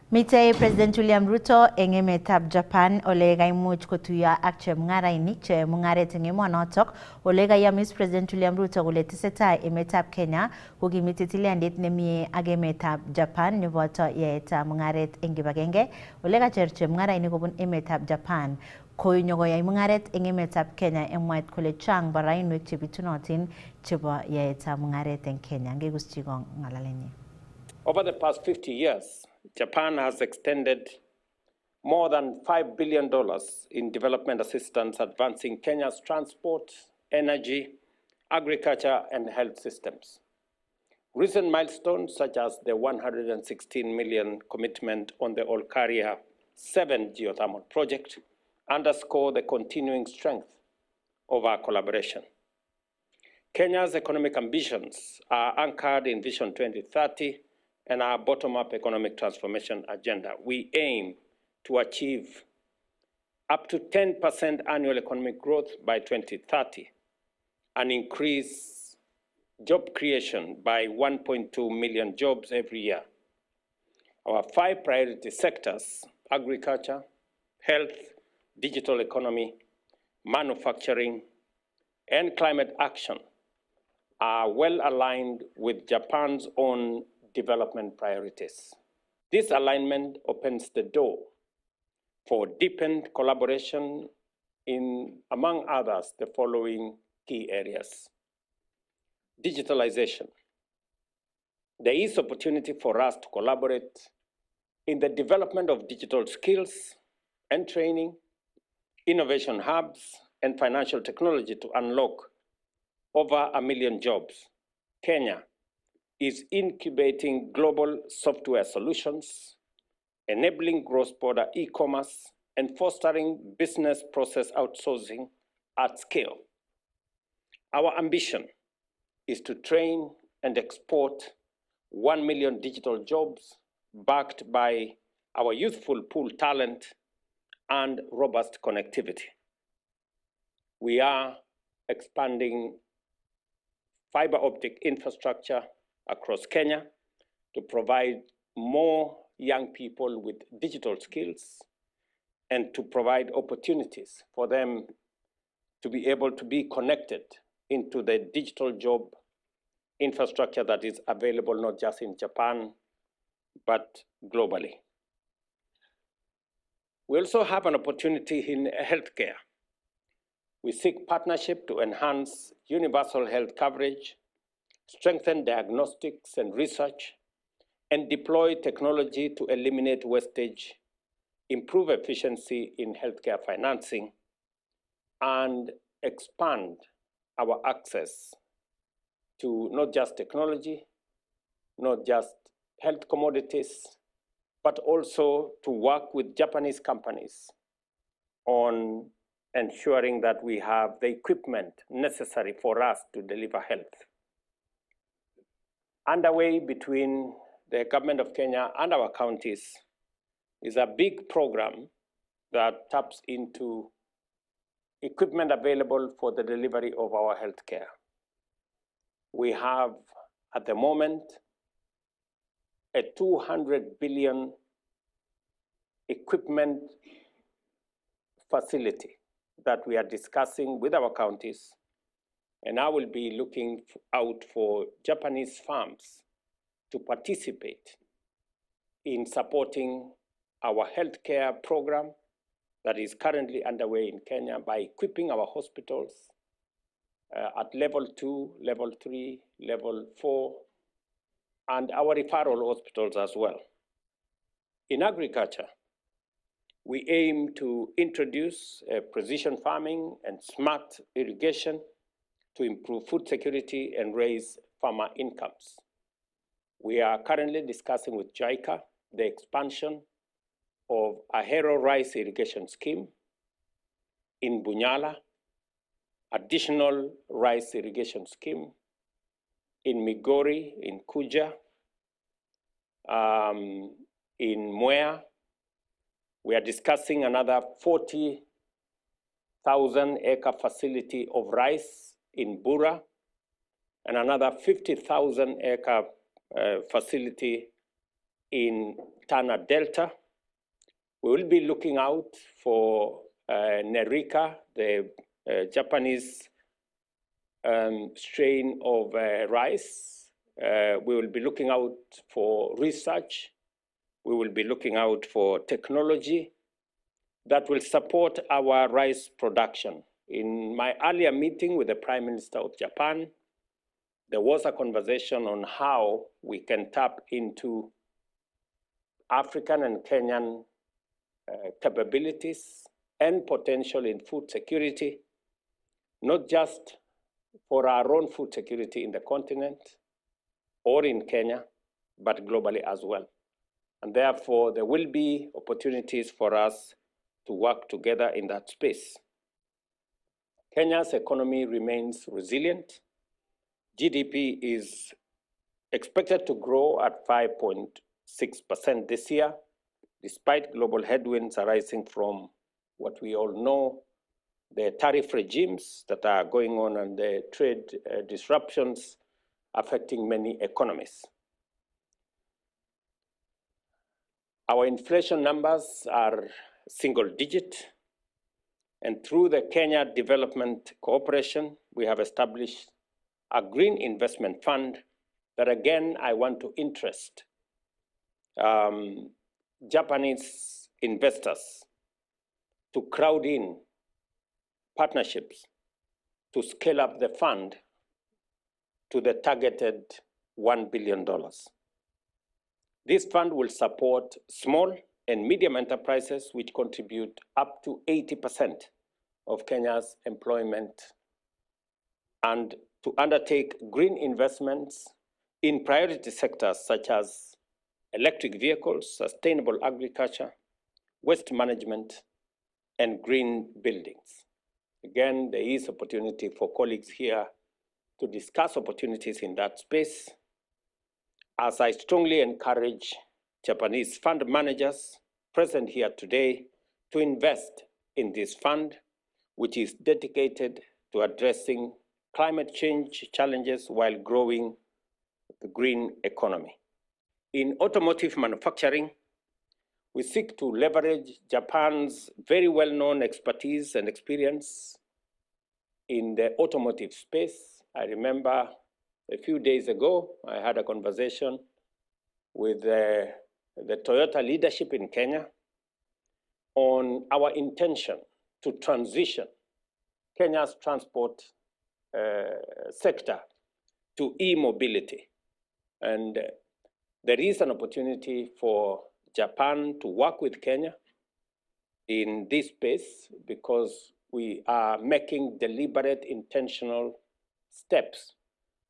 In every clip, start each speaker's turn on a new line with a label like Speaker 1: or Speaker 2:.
Speaker 1: Mitei President William Ruto eng emetab Japan ole kaimuch kotuiyo ak chemung'arainik che mung'aret eng emonotok ole kayamis President William Ruto kole tesetai emetab Kenya kokimiti tilyandit nemie ak emetab Japan neboto yaetab mung'aret eng kibagenge ole kacher chemung'arainik kobun emetab Japan konyokoyai mung'aret eng emetab Kenya eng mwaet kole chang barainwek chebitunotin chebo yaetab mung'aret eng Kenya. Ngekuschi ng'alalenyi.
Speaker 2: Over the past 50 years, Japan has extended more than $5 billion in development assistance, advancing Kenya's transport, energy, agriculture, and health systems. Recent milestones, such as the $116 million commitment on the Olkaria 7 geothermal project, underscore the continuing strength of our collaboration. Kenya's economic ambitions are anchored in Vision 2030 and our bottom-up economic transformation agenda. We aim to achieve up to 10% annual economic growth by 2030 and increase job creation by 1.2 million jobs every year. Our 5 priority sectors, agriculture, health, digital economy, manufacturing, and climate action, are well aligned with Japan's own development priorities. This alignment opens the door for deepened collaboration in, among others, the following key areas. Digitalization. There is opportunity for us to collaborate in the development of digital skills and training, innovation hubs, and financial technology to unlock over 1 million jobs. Kenya is incubating global software solutions, enabling cross-border e-commerce, and fostering business process outsourcing at scale. Our ambition is to train and export 1 million digital jobs backed by our youthful pool talent and robust connectivity. We are expanding fiber optic infrastructure across Kenya to provide more young people with digital skills and to provide opportunities for them to be able to be connected into the digital job infrastructure that is available not just in Japan, but globally. We also have an opportunity in healthcare. We seek partnership to enhance universal health coverage, strengthen diagnostics and research, and deploy technology to eliminate wastage, improve efficiency in healthcare financing, and expand our access to not just technology, not just health commodities, but also to work with Japanese companies on ensuring that we have the equipment necessary for us to deliver health. Underway between the government of Kenya and our counties is a big program that taps into equipment available for the delivery of our healthcare. We have, at the moment, a 200 billion equipment facility that we are discussing with our counties, and I will be looking out for Japanese firms to participate in supporting our healthcare program that is currently underway in Kenya by equipping our hospitals at level 2, level 3, level 4, and our referral hospitals as well. In agriculture, we aim to introduce precision farming and smart irrigation to improve food security and raise farmer incomes. We are currently discussing with JICA the expansion of a Hero rice irrigation scheme in Bunyala, additional rice irrigation scheme in Migori, in Kuja, in Mwea. We are discussing another 40,000 acre facility of rice in Bura, and another 50,000 acre facility in Tana Delta. We will be looking out for Nerika, the Japanese strain of rice. We will be looking out for research. We will be looking out for technology that will support our rice production. In my earlier meeting with the Prime Minister of Japan, there was a conversation on how we can tap into African and Kenyan capabilities and potential in food security, not just for our own food security in the continent or in Kenya, but globally as well. And therefore, there will be opportunities for us to work together in that space. Kenya's economy remains resilient. GDP is expected to grow at 5.6% this year, despite global headwinds arising from what we all know, the tariff regimes that are going on and the trade disruptions affecting many economies. Our inflation numbers are single digit, and through the Kenya Development Cooperation, we have established a green investment fund that, again, I want to interest Japanese investors to crowd in partnerships to scale up the fund to the targeted $1 billion. This fund will support small and medium enterprises which contribute up to 80% of Kenya's employment, and to undertake green investments in priority sectors such as electric vehicles, sustainable agriculture, waste management, and green buildings. Again, there is opportunity for colleagues here to discuss opportunities in that space, as I strongly encourage Japanese fund managers present here today to invest in this fund, which is dedicated to addressing climate change challenges while growing the green economy. In automotive manufacturing, we seek to leverage Japan's very well-known expertise and experience in the automotive space. I remember a few days ago, I had a conversation with the Toyota leadership in Kenya on our intention to transition Kenya's transport sector to e-mobility. And there is an opportunity for Japan to work with Kenya in this space because we are making deliberate, intentional steps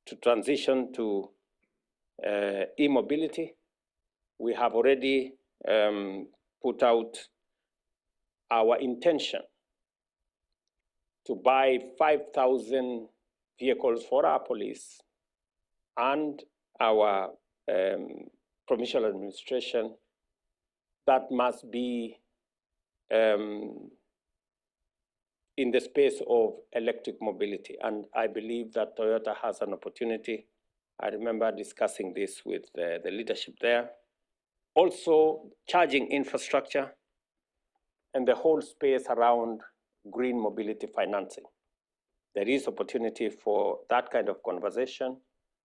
Speaker 2: to transition to e-mobility. We have already put out our intention to buy 5,000 vehicles for our police and our provincial administration that must be in the space of electric mobility. And I believe that Toyota has an opportunity. I remember discussing this with the leadership there. Also, charging infrastructure and the whole space around green mobility financing. There is opportunity for that kind of conversation,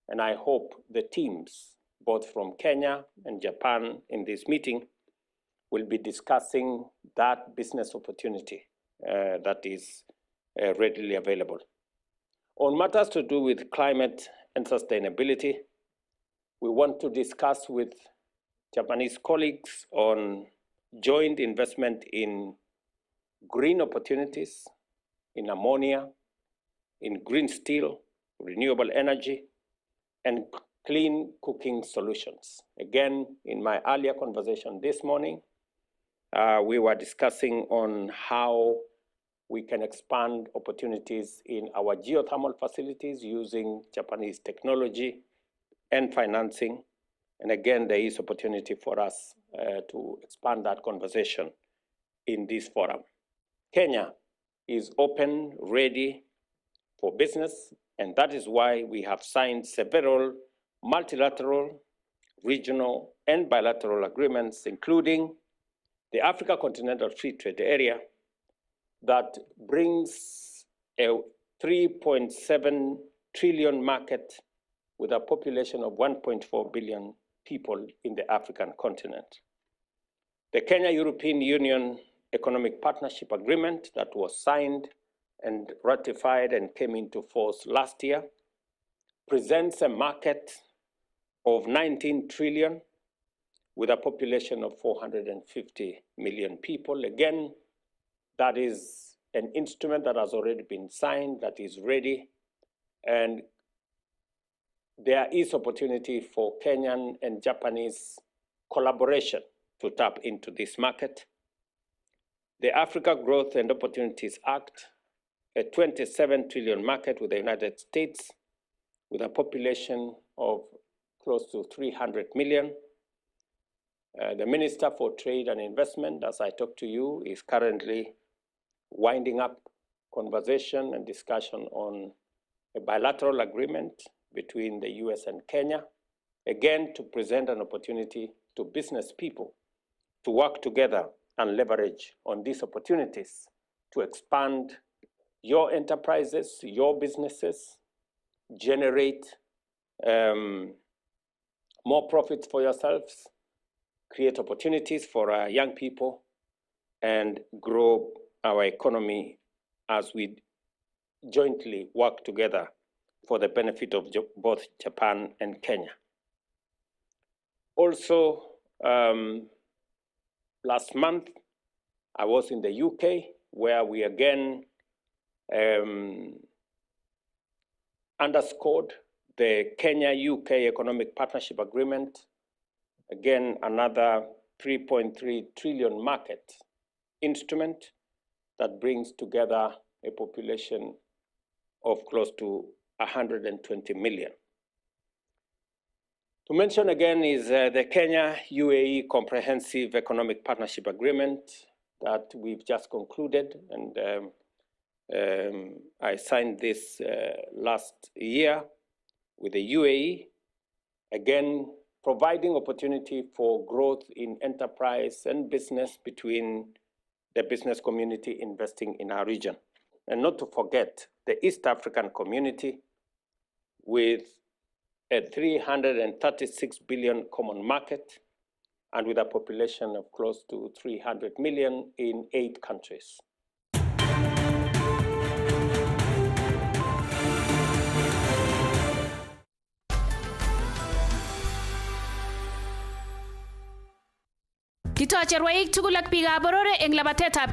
Speaker 2: and I hope the teams, both from Kenya and Japan in this meeting, will be discussing that business opportunity that is readily available. On matters to do with climate and sustainability, we want to discuss with Japanese colleagues on joint investment in green opportunities, in ammonia, in green steel, renewable energy, and clean cooking solutions. Again, in my earlier conversation this morning, we were discussing on how we can expand opportunities in our geothermal facilities using Japanese technology and financing. And again, there is opportunity for us to expand that conversation in this forum. Kenya is open, ready for business, and that is why we have signed several multilateral regional, and bilateral agreements, including the Africa Continental Free Trade Area that brings a 3.7 trillion market with a population of 1.4 billion people in the African continent. The Kenya-European Union Economic Partnership Agreement that was signed and ratified and came into force last year presents a market of 19 trillion with a population of 450 million people. Again, that is an instrument that has already been signed, that is ready, and there is opportunity for Kenyan and Japanese collaboration to tap into this market. The Africa Growth and Opportunities Act, a 27 trillion market with the United States, with a population of close to 300 million. The Minister for Trade and Investment, as I talk to you, is currently winding up conversation and discussion on a bilateral agreement between the US and Kenya, again, to present an opportunity to business people to work together and leverage on these opportunities to expand your enterprises, your businesses, generate more profits for yourselves, create opportunities for our young people, and grow our economy as we jointly work together for the benefit of both Japan and Kenya. Also, last month, I was in the UK, where we again underscored the Kenya-UK Economic Partnership Agreement. Again, another 3.3 trillion market instrument that brings together a population of close to 120 million. To mention again is the Kenya-UAE Comprehensive Economic Partnership Agreement that we've just concluded, and I signed this last year with the UAE, again providing opportunity for growth in enterprise and business between the business community investing in our region. And not to forget the East African community with a 336 billion common market and with a population of close to 300 million in 8 countries.
Speaker 3: Kitoche rwaik tugul ak biikab boror eng labatetab